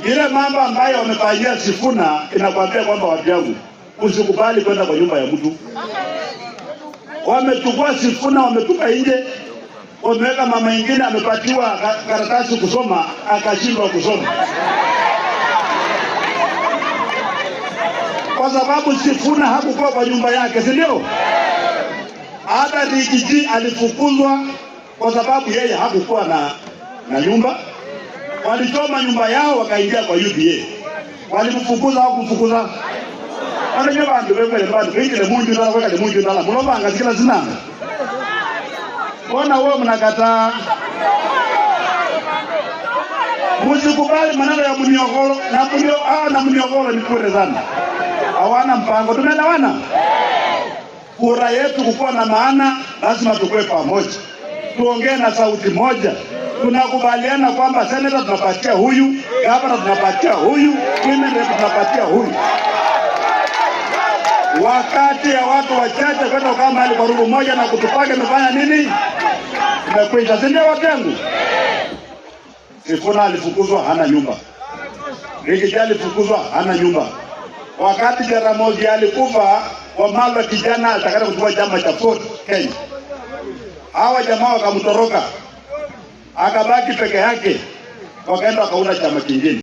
Ile mambo ambayo wamefanyia Sifuna inakwambia kwamba watu yangu usikubali kwenda kwa nyumba ya mtu. Wamechukua Sifuna wametupa nje, wameweka mama ingine amepatiwa karatasi kusoma akashindwa kusoma. Kwa sababu Sifuna hakukuwa kwa nyumba yake, si ndio? Hata Rigiji alifukuzwa kwa sababu yeye hakukuwa na nyumba. Walichoma nyumba yao wakaingia kwa UDA. Walimfukuza au kumfukuza? Wale bantu bebele bantu bingile munju ndala weka munju ndala. Mulomba angazikila zinanga. Bona wewe mnakataa. Msikubali maneno ya Mniokolo na Mniokolo ni kure sana. Hawana mpango, tumeelewana? Kura yetu kukuwa na maana lazima tukue pamoja. Tuongee na sauti moja. Tunakubaliana kwamba seneta tunapatia huyu, gavana tunapatia huyu, women rep tunapatia huyu. Wakati ya watu wachache kwenda kama hali kwa rubu moja na kutupake mefanya nini? Tumekwisha, si ndio watu yangu? Sifuna alifukuzwa hana nyumba. Rigiji alifukuzwa hana nyumba. Wakati Jaramogi alikufa, Wamalwa kijana atakata kuchukua chama cha Ford Kenya. Hawa jamaa wakamtoroka. Akabaki peke yake, wakaenda wakaunda chama kingine.